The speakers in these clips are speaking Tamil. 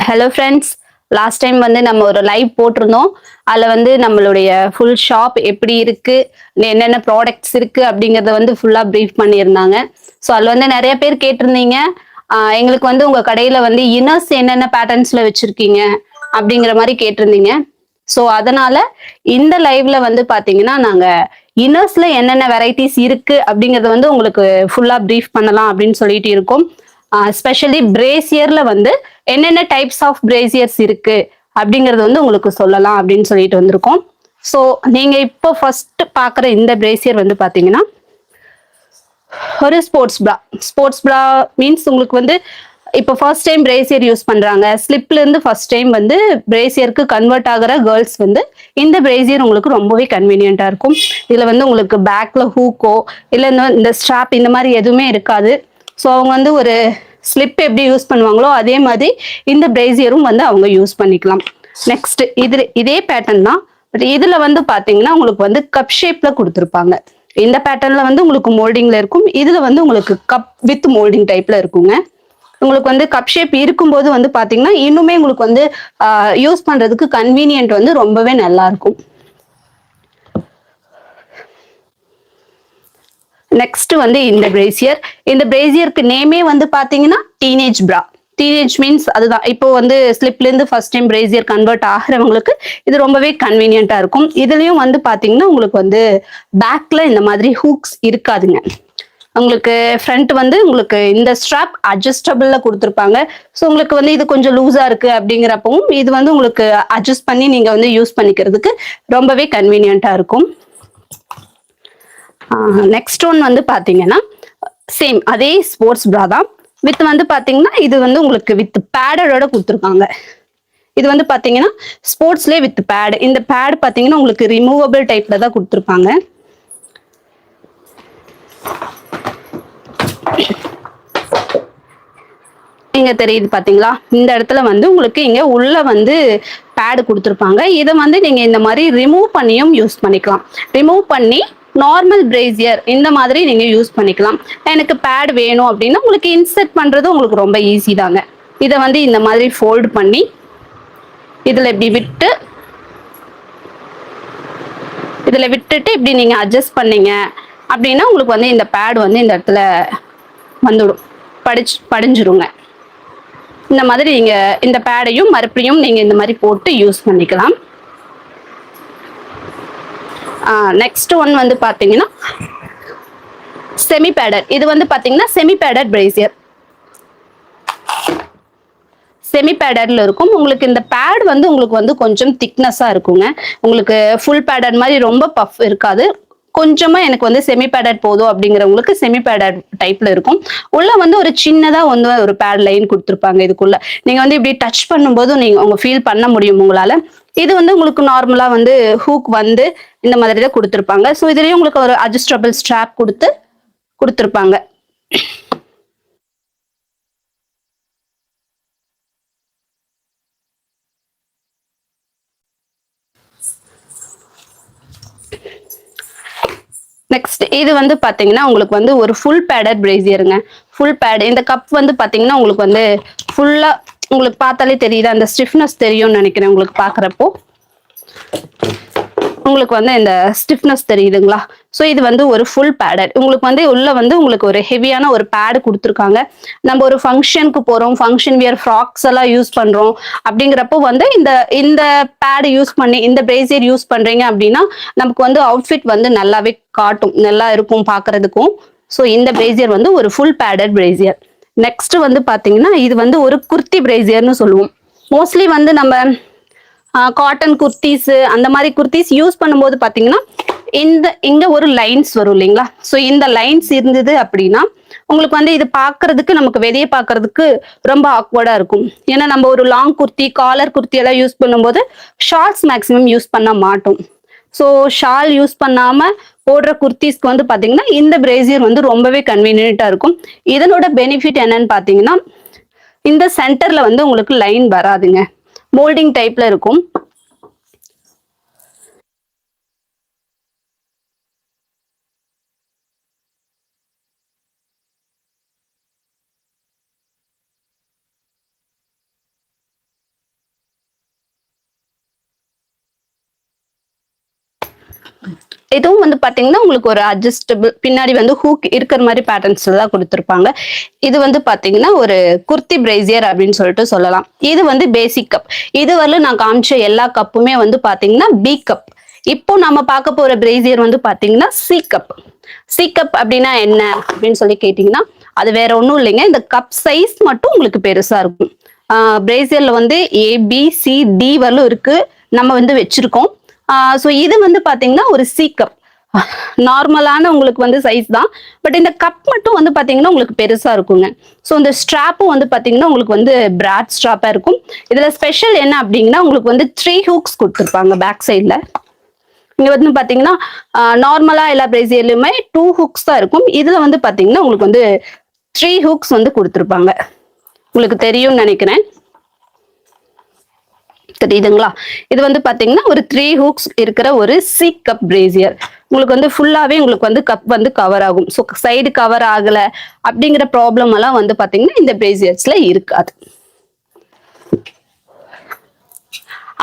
Hello friends. லாஸ்ட் டைம் வந்து நம்ம ஒரு லைவ் போட்டிருந்தோம். அதில் வந்து நம்மளுடைய ஃபுல் ஷாப் எப்படி இருக்கு, என்னென்ன ப்ராடக்ட்ஸ் இருக்கு அப்படிங்கிறத வந்து ஃபுல்லாக ப்ரீஃப் பண்ணியிருந்தாங்க. ஸோ அதில் வந்து நிறைய பேர் கேட்டிருந்தீங்க, எங்களுக்கு வந்து உங்க கடையில வந்து இன்னர்ஸ் என்னென்ன பேட்டர்ன்ஸ்ல வச்சிருக்கீங்க அப்படிங்கிற மாதிரி கேட்டிருந்தீங்க. ஸோ அதனால இந்த லைவ்ல வந்து பாத்தீங்கன்னா நாங்க இன்னர்ஸ்ல என்னென்ன வெரைட்டிஸ் இருக்கு அப்படிங்கறத வந்து உங்களுக்கு ஃபுல்லா ப்ரீஃப் பண்ணலாம் அப்படின்னு சொல்லிட்டு இருக்கோம். ஸ்பெஷலி பிரேசியர்ல வந்து என்னென்ன டைப்ஸ் ஆஃப் பிரேசியர்ஸ் இருக்கு அப்படிங்கறது வந்து உங்களுக்கு சொல்லலாம் அப்படின்னு சொல்லிட்டு வந்திருக்கோம். ஸோ நீங்க இப்போ ஃபர்ஸ்ட் பாக்குற இந்த பிரேசியர் வந்து பாத்தீங்கன்னா ஒரு ஸ்போர்ட்ஸ் பிரா மீன்ஸ் உங்களுக்கு வந்து இப்போ ஃபர்ஸ்ட் டைம் பிரேசியர் யூஸ் பண்றாங்க, ஸ்லிப்ல இருந்து ஃபர்ஸ்ட் டைம் வந்து பிரேசியருக்கு கன்வெர்ட் ஆகிற கேர்ள்ஸ் வந்து இந்த பிரேசியர் உங்களுக்கு ரொம்பவே கன்வீனியன்ட்டா இருக்கும். இதுல வந்து உங்களுக்கு பேக்ல ஹூக்கோ இல்ல இந்த ஸ்ட்ராப் இந்த மாதிரி எதுவுமே இருக்காது. ஸோ அவங்க வந்து ஒரு ஸ்லிப் எப்படி யூஸ் பண்ணுவாங்களோ அதே மாதிரி இந்த பிரேசியரும் வந்து அவங்க யூஸ் பண்ணிக்கலாம். நெக்ஸ்ட் இதே பேட்டர்ன் தான், பட் இதுல வந்து பாத்தீங்கன்னா உங்களுக்கு வந்து கப் ஷேப்ல கொடுத்துருப்பாங்க. இந்த பேட்டர்ன்ல வந்து உங்களுக்கு மோல்டிங்ல இருக்கும், இதுல வந்து உங்களுக்கு கப் வித் மோல்டிங் டைப்ல இருக்குங்க. உங்களுக்கு வந்து கப் ஷேப் இருக்கும்போது வந்து பாத்தீங்கன்னா இன்னுமே உங்களுக்கு வந்து யூஸ் பண்றதுக்கு கன்வீனியன்ட் வந்து ரொம்பவே நல்லா இருக்கும். நெக்ஸ்ட் வந்து இந்த பிரேசியருக்கு நேமே வந்து பாத்தீங்கன்னா டீனேஜ் பிரா. டீனேஜ் மீன்ஸ் அதுதான், இப்போ வந்து ஸ்லிப்ல இருந்து ஃபர்ஸ்ட் டைம் பிரேசியர் கன்வெர்ட் ஆகிறவங்களுக்கு இது ரொம்பவே கன்வீனியன்ட்டா இருக்கும். இதுலயும் வந்து பாத்தீங்கன்னா உங்களுக்கு வந்து பேக்ல இந்த மாதிரி ஹூக்ஸ் இருக்காதுங்க. உங்களுக்கு ஃப்ரண்ட் வந்து உங்களுக்கு இந்த ஸ்ட்ராப் அட்ஜஸ்டபிள்ல கொடுத்துருப்பாங்க. ஸோ உங்களுக்கு வந்து இது கொஞ்சம் லூஸா இருக்கு அப்படிங்கிறப்பவும் இது வந்து உங்களுக்கு அட்ஜஸ்ட் பண்ணி நீங்க வந்து யூஸ் பண்ணிக்கிறதுக்கு ரொம்பவே கன்வீனியன்ட்டா இருக்கும். நெக்ஸ்ட் ஒன் வந்து பாத்தீங்கன்னா சேம் அதே ஸ்போர்ட்ஸ் பிரா தான், வித் வந்து பாத்தீங்கன்னா இது வந்து உங்களுக்கு வித் பேடோட கொடுத்துருக்காங்க. இது வந்து பாத்தீங்கன்னா ஸ்போர்ட்ஸ்லேயே வித் பேட். இந்த பேட் பாத்தீங்கன்னா உங்களுக்கு ரிமூவபிள் டைப்ல தான் கொடுத்துருப்பாங்க. இங்க தெரியுது பாத்தீங்களா, இந்த இடத்துல வந்து உங்களுக்கு இங்க உள்ள வந்து பேடு கொடுத்துருப்பாங்க. இதை வந்து நீங்க இந்த மாதிரி ரிமூவ் பண்ணியும் யூஸ் பண்ணிக்கலாம். ரிமூவ் பண்ணி நார்மல் பிரேசியர் இந்த மாதிரி நீங்க யூஸ் பண்ணிக்கலாம். எனக்கு பேட் வேணும் அப்படின்னா உங்களுக்கு இன்செர்ட் பண்றது உங்களுக்கு ரொம்ப ஈஸி தாங்க. இதை வந்து இந்த மாதிரி ஃபோல்ட் பண்ணி இதுல இப்படி விட்டுட்டு இப்படி நீங்க அட்ஜஸ்ட் பண்ணீங்க அப்படின்னா உங்களுக்கு வந்து இந்த பேட் வந்து இந்த இடத்துல வந்துடும், படிஞ்சிருங்க. இந்த மாதிரி நீங்க இந்த பேடையும் மறுபடியும் நீங்க இந்த மாதிரி போட்டு யூஸ் பண்ணிக்கலாம். நெக்ஸ்ட் ஒன் வந்து பாத்தீங்கன்னா செமி பேடட். இது வந்து பாத்தீங்கன்னா செமி பேடட் பிரேசியர். செமி பேடட்ல இருக்கும். உங்களுக்கு இந்த பேட் வந்து உங்களுக்கு வந்து கொஞ்சம் திக்னஸா இருக்குங்க. உங்களுக்கு ஃபுல் பேடட் மாதிரி ரொம்ப பஃப் இருக்காது. கொஞ்சமா எனக்கு வந்து செமி பேடட் போதும் அப்படிங்கிறவங்களுக்கு செமி பேடட் டைப்ல இருக்கும். உள்ள வந்து ஒரு சின்னதா வந்து ஒரு பேட் லைன் கொடுத்துருப்பாங்க. இதுக்குள்ள நீங்க வந்து இப்படி டச் பண்ணும்போது நீங்க உங்க ஃபீல் பண்ண முடியும் உங்களால. இது வந்து உங்களுக்கு நார்மலா வந்து ஹூக் வந்து இந்த மாதிரி தான் கொடுத்துருப்பாங்க. ஸோ இதுலயும் உங்களுக்கு ஒரு அட்ஜஸ்டபிள் ஸ்ட்ராப் கொடுத்துருப்பாங்க. நெக்ஸ்ட் இது வந்து பாத்தீங்கன்னா உங்களுக்கு வந்து ஒரு ஃபுல் பேடட் பிரேசியருங்க. Full pad. இந்த கப் வந்து பாத்தீங்கன்னா உங்களுக்கு வந்து ஃபுல்லா உங்களுக்கு பார்த்தாலே தெரியுது, அந்த ஸ்டிஃப்னஸ் தெரியும்னு நினைக்கிறேன். உங்களுக்கு பாக்குறப்போ உங்களுக்கு வந்து இந்த ஸ்டிஃப்னஸ் தெரியுதுங்களா? ஸோ இது வந்து ஒரு ஃபுல் பேடட். உங்களுக்கு வந்து உள்ள வந்து உங்களுக்கு ஒரு ஹெவியான ஒரு பேடு கொடுத்துருக்காங்க. நம்ம ஒரு ஃபங்க்ஷனுக்கு போறோம், ஃபங்க்ஷன் வியர் ஃப்ராக்ஸ் எல்லாம் யூஸ் பண்றோம் அப்படிங்கிறப்போ வந்து இந்த பேடு யூஸ் பண்ணி இந்த பிரேசியர் யூஸ் பண்றீங்க அப்படின்னா நமக்கு வந்து அவுட்ஃபிட் வந்து நல்லாவே காட்டும், நல்லா இருக்கும் பாக்குறதுக்கும். ஸோ இந்த பிரேசியர் வந்து ஒரு ஃபுல் பேடட் பிரேசியர். நெக்ஸ்ட் வந்து பாத்தீங்கன்னா இது வந்து ஒரு குர்த்தி பிரேசியர்னு சொல்லுவோம். மோஸ்ட்லி வந்து நம்ம காட்டன் குர்த்திஸ் அந்த மாதிரி குர்த்திஸ் யூஸ் பண்ணும்போது பாத்தீங்கன்னா இங்க ஒரு லைன்ஸ் வரும் இல்லைங்களா? ஸோ இந்த லைன்ஸ் இருந்தது அப்படின்னா உங்களுக்கு வந்து இது பாக்குறதுக்கு நமக்கு வெளியே பாக்குறதுக்கு ரொம்ப ஆக்வர்டா இருக்கும். ஏன்னா நம்ம ஒரு லாங் குர்த்தி காலர் குர்த்தி எல்லாம் யூஸ் பண்ணும்போது ஷார்ட்ஸ் மேக்ஸிமம் யூஸ் பண்ண மாட்டோம். ஸோ ஷால் யூஸ் பண்ணாம போடுற குர்த்திஸ்க்கு வந்து பாத்தீங்கன்னா இந்த பிரேசியர் வந்து ரொம்பவே கன்வீனியன்ட்டா இருக்கும். இதனோட பெனிஃபிட் என்னன்னு பாத்தீங்கன்னா இந்த சென்டர்ல வந்து உங்களுக்கு லைன் வராதுங்க, மோல்டிங் டைப்ல இருக்கும். இதுவும் வந்து பாத்தீங்கன்னா உங்களுக்கு ஒரு அட்ஜஸ்டபிள் பின்னாடி வந்து ஹூக் இருக்கிற மாதிரி பேட்டர்ன்ஸ்ல தான் கொடுத்துருப்பாங்க. இது வந்து பாத்தீங்கன்னா ஒரு குர்த்தி பிரேசியர் அப்படின்னு சொல்லிட்டு சொல்லலாம். இது வந்து பேசிக் கப். இது வரலும் நான் காமிச்ச எல்லா கப்புமே வந்து பாத்தீங்கன்னா பி கப். இப்போ நம்ம பார்க்க போற பிரேசியர் வந்து பாத்தீங்கன்னா சி கப். சி கப் அப்படின்னா என்ன அப்படின்னு சொல்லி கேட்டீங்கன்னா அது வேற ஒன்றும் இல்லைங்க. இந்த கப் சைஸ் மட்டும் உங்களுக்கு பெருசா இருக்கும். பிரேசியர்ல வந்து ABCD வரலும் இருக்கு நம்ம வந்து வச்சிருக்கோம். ஸோ இது வந்து பாத்தீங்கன்னா ஒரு சி கப். நார்மலான உங்களுக்கு வந்து சைஸ் தான். பட் இந்த கப் மட்டும் வந்து பாத்தீங்கன்னா உங்களுக்கு பெருசா இருக்குங்க. ஸோ இந்த ஸ்ட்ராப்பும் வந்து பாத்தீங்கன்னா உங்களுக்கு வந்து பிராட் ஸ்ட்ராப்பா இருக்கும். இதுல ஸ்பெஷல் என்ன அப்படிங்கன்னா உங்களுக்கு வந்து 3 ஹூக்ஸ் கொடுத்துருப்பாங்க பேக் சைட்ல. இங்க வந்து பாத்தீங்கன்னா நார்மலா எல்லா பிரேசியர்லயுமே 2 ஹூக்ஸ் தான் இருக்கும். இதுல வந்து பாத்தீங்கன்னா உங்களுக்கு வந்து 3 ஹூக்ஸ் வந்து கொடுத்துருப்பாங்க. உங்களுக்கு தெரியும்னு நினைக்கிறேன். தெரியுதுங்களா? இது வந்து பாத்தீங்கன்னா ஒரு 3 ஹூக்ஸ் இருக்கிற ஒரு சி கப் பிரேசியர். உங்களுக்கு வந்து ஃபுல்லாவே உங்களுக்கு வந்து கப் வந்து கவர் ஆகும். ஸோ சைடு கவர் ஆகல அப்படிங்கிற ப்ராப்ளம் எல்லாம் வந்து பாத்தீங்கன்னா இந்த பிரேசியர்ஸ்ல இருக்காது.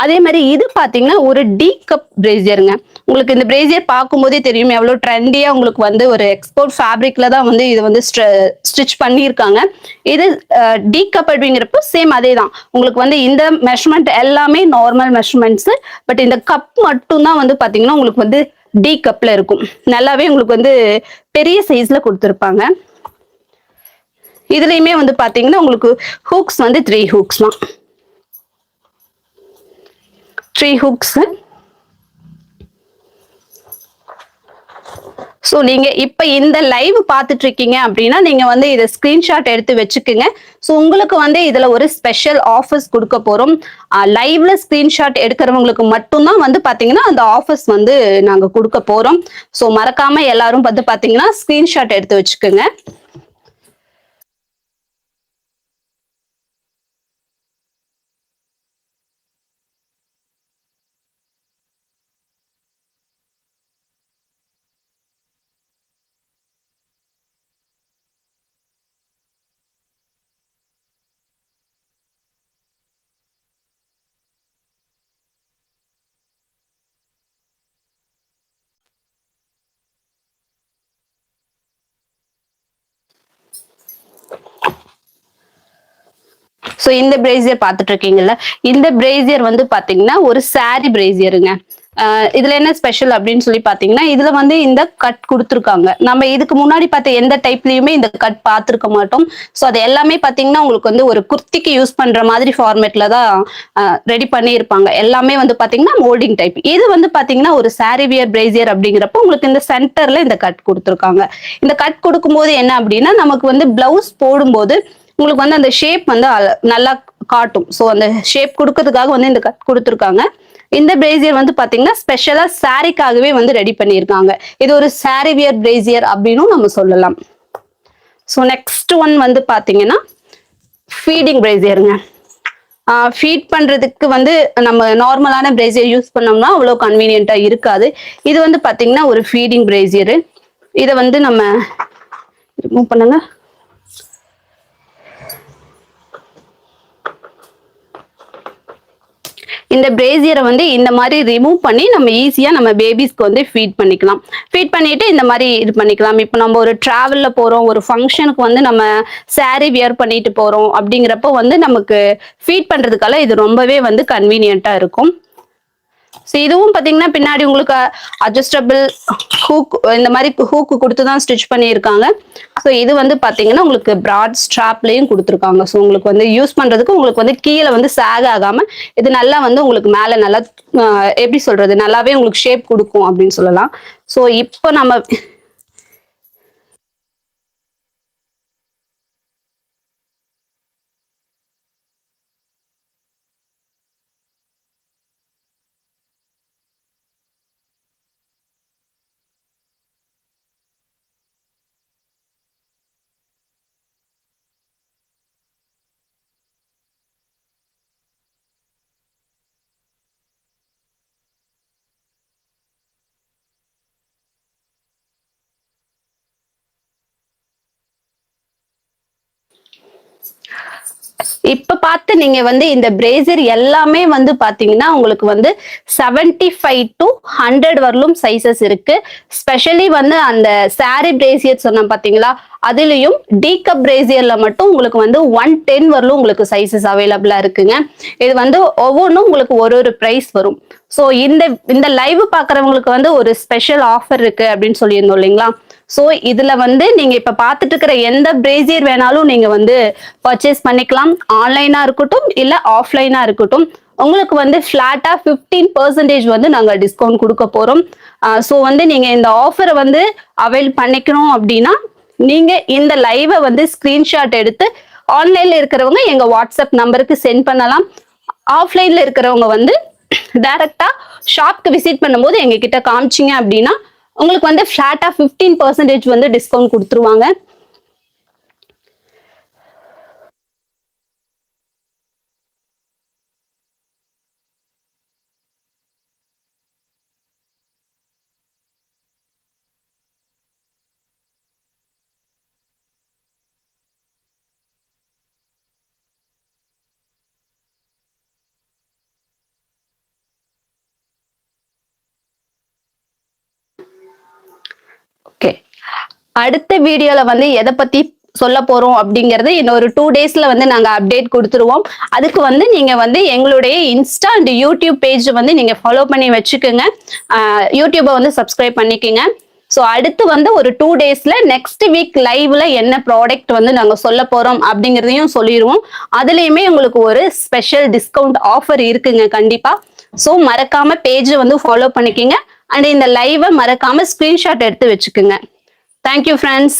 அதே மாதிரி இது பாத்தீங்கன்னா ஒரு டி கப் பிரேசியருங்க. உங்களுக்கு இந்த பிரேசியர் பார்க்கும் போதே தெரியும் எவ்வளவு ட்ரெண்டியா உங்களுக்கு வந்து ஒரு எக்ஸ்போர்ட் ஃபேப்ரிக்ல தான் வந்து இது வந்து ஸ்டிச் பண்ணியிருக்காங்க. இது டி கப் அப்படிங்கிறப்ப சேம் அதே தான். உங்களுக்கு வந்து இந்த மெஷர்மெண்ட் எல்லாமே நார்மல் மெஷர்மெண்ட்ஸ். பட் இந்த கப் மட்டும் தான் வந்து பாத்தீங்கன்னா உங்களுக்கு வந்து டி கப்ல இருக்கும். நல்லாவே உங்களுக்கு வந்து பெரிய சைஸ்ல கொடுத்துருப்பாங்க. இதுலயுமே வந்து பாத்தீங்கன்னா உங்களுக்கு ஹூக்ஸ் வந்து 3 ஹூக்ஸ் தான். 3 ஹூக்ஸ். ஸோ நீங்க இப்ப இந்த லைவ் பார்த்துட்டு இருக்கீங்க அப்படின்னா நீங்க வந்து இதை ஸ்கிரீன்ஷாட் எடுத்து வச்சுக்குங்க. ஸோ உங்களுக்கு வந்து இதுல ஒரு ஸ்பெஷல் ஆஃபர்ஸ் கொடுக்க போறோம். லைவ்ல ஸ்கிரீன்ஷாட் எடுக்கிறவங்களுக்கு மட்டும்தான் வந்து பாத்தீங்கன்னா அந்த ஆஃபர்ஸ் வந்து நாங்க கொடுக்க போறோம். ஸோ மறக்காம எல்லாரும் வந்து பாத்தீங்கன்னா ஸ்கிரீன்ஷாட் எடுத்து வச்சுக்கோங்க. ஸோ இந்த பிரேசியர் பார்த்துட்டு இருக்கீங்கல்ல, இந்த பிரேசியர் வந்து பாத்தீங்கன்னா ஒரு சாரி பிரேசியருங்க. இதுல என்ன ஸ்பெஷல் அப்படின்னு சொல்லி பாத்தீங்கன்னா இதுல வந்து இந்த கட் கொடுத்துருக்காங்க. நம்ம இதுக்கு முன்னாடி பார்த்த எந்த டைப்லயுமே இந்த கட் பார்த்துருக்க மாட்டோம். ஸோ அது எல்லாமே பாத்தீங்கன்னா உங்களுக்கு வந்து ஒரு குர்த்திக்கு யூஸ் பண்ற மாதிரி ஃபார்மேட்ல தான் ரெடி பண்ணி இருப்பாங்க. எல்லாமே வந்து பாத்தீங்கன்னா மோல்டிங் டைப். இது வந்து பாத்தீங்கன்னா ஒரு சாரி வியர் பிரேசியர் அப்படிங்கிறப்ப உங்களுக்கு இந்த சென்டர்ல இந்த கட் கொடுத்துருக்காங்க. இந்த கட் கொடுக்கும்போது என்ன அப்படின்னா நமக்கு வந்து பிளவுஸ் போடும்போது உங்களுக்கு வந்து அந்த ஷேப் வந்து நல்லா காட்டும். ஸோ அந்த ஷேப் கொடுக்கறதுக்காக வந்து இந்த கட் கொடுத்துருக்காங்க. இந்த பிரேசியர் வந்து பாத்தீங்கன்னா ஸ்பெஷலா சாரிக்காகவே வந்து ரெடி பண்ணியிருக்காங்க. இது ஒரு சாரி வியர் பிரேசியர் அப்படின்னு நம்ம சொல்லலாம். ஸோ நெக்ஸ்ட் ஒன் வந்து பாத்தீங்கன்னா ஃபீடிங் பிரேசியருங்க. ஃபீட் பண்றதுக்கு வந்து நம்ம நார்மலான பிரேசியர் யூஸ் பண்ணோம்னா அவ்வளோ கன்வீனியன்ட்டா இருக்காது. இது வந்து பாத்தீங்கன்னா ஒரு ஃபீடிங் பிரேசியர். இதை வந்து நம்ம ரிமூவ் பண்ணுங்க. இந்த பிரேசியரை வந்து இந்த மாதிரி ரிமூவ் பண்ணி நம்ம ஈஸியா நம்ம பேபிஸ்க்கு வந்து ஃபீட் பண்ணிக்கலாம். ஃபீட் பண்ணிட்டு இந்த மாதிரி இது பண்ணிக்கலாம். இப்போ நம்ம ஒரு டிராவல்ல போறோம், ஒரு ஃபங்க்ஷனுக்கு வந்து நம்ம சாரி வியர் பண்ணிட்டு போறோம் அப்படிங்கிறப்போ வந்து நமக்கு ஃபீட் பண்றதுக்கால இது ரொம்பவே வந்து கன்வீனியன்ட்டா இருக்கும். ஸோ இதுவும் பாத்தீங்கன்னா பின்னாடி உங்களுக்கு அட்ஜஸ்டபிள் ஹூக் இந்த மாதிரி ஹூக் கொடுத்து தான் ஸ்டிச் பண்ணியிருக்காங்க. ஸோ இது வந்து பாத்தீங்கன்னா உங்களுக்கு பிராட் ஸ்ட்ராப்லயும் கொடுத்துருக்காங்க. ஸோ உங்களுக்கு வந்து யூஸ் பண்றதுக்கு உங்களுக்கு வந்து கீழே வந்து சாக் ஆகாம இது நல்லா வந்து உங்களுக்கு மேல நல்லா எப்படி சொல்றது நல்லாவே உங்களுக்கு ஷேப் கொடுக்கும் அப்படின்னு சொல்லலாம். ஸோ இப்போ நம்ம இப்ப பார்த்து நீங்க வந்து இந்த பிரேசர் எல்லாமே வந்து பாத்தீங்கன்னா உங்களுக்கு வந்து 75 to 100 வரலும் சைசஸ் இருக்கு. ஸ்பெஷலி வந்து அந்த சாரி பிரேசியர் சொன்ன பாத்தீங்களா, அதுலயும் டி கப் பிரேசியர்ல மட்டும் உங்களுக்கு வந்து 110 வரலும் உங்களுக்கு சைசஸ் அவைலபிளா இருக்குங்க. இது வந்து ஒவ்வொன்றும் உங்களுக்கு ஒரு பிரைஸ் வரும். ஸோ இந்த லைவ் பாக்குறவங்களுக்கு வந்து ஒரு ஸ்பெஷல் ஆஃபர் இருக்கு அப்படின்னு சொல்லியிருந்தோம் இல்லைங்களா. ஸோ இதுல வந்து நீங்க இப்ப பார்த்துட்டு இருக்கிற எந்த பிரேசியர் வேணாலும் நீங்க வந்து பர்ச்சேஸ் பண்ணிக்கலாம். ஆன்லைனா இருக்கட்டும் இல்ல ஆஃப்லைனா இருக்கட்டும். உங்களுக்கு வந்து பிளாட்டா 15% வந்து நாங்க டிஸ்கவுண்ட் கொடுக்க போறோம். ஸோ வந்து நீங்க இந்த ஆஃபரை வந்து அவைல் பண்ணிக்கணும் அப்படின்னா நீங்க இந்த லைவை வந்து ஸ்கிரீன்ஷாட் எடுத்து ஆன்லைன்ல இருக்கிறவங்க எங்க வாட்ஸ்அப் நம்பருக்கு சென்ட் பண்ணலாம். ஆஃப்லைன்ல இருக்கிறவங்க வந்து டைரக்டா ஷாப்க்கு விசிட் பண்ணும்போது எங்க கிட்ட காமிச்சிங்க அப்படின்னா உங்களுக்கு வந்து ஃபிளாட்டா 15% வந்து டிஸ்கவுண்ட் கொடுத்துருவாங்க. ஓகே, அடுத்த வீடியோல வந்து எதை பத்தி சொல்ல போறோம் அப்படிங்கறது இன்னொரு 2 டேஸ்ல வந்து நாங்க அப்டேட் கொடுத்துருவோம். அதுக்கு வந்து நீங்க வந்து எங்களுடைய இன்ஸ்டா அண்ட் யூடியூப் பேஜ் வந்து நீங்க ஃபாலோ பண்ணி வச்சுக்கோங்க. யூடியூபை வந்து சப்ஸ்கிரைப் பண்ணிக்கோங்க. ஸோ அடுத்து வந்து ஒரு 2 டேஸ்ல நெக்ஸ்ட் வீக் லைவ்ல என்ன ப்ராடக்ட் வந்து நாங்க சொல்ல போறோம் அப்படிங்கிறதையும் சொல்லிடுவோம். அதுலயுமே உங்களுக்கு ஒரு ஸ்பெஷல் டிஸ்கவுண்ட் ஆஃபர் இருக்குங்க கண்டிப்பா. ஸோ மறக்காம பேஜ் வந்து ஃபாலோ பண்ணிக்கோங்க. அண்ட் இந்த லைவை மறக்காம ஸ்கிரீன்ஷாட் எடுத்து வச்சுக்கோங்க. Thank you friends.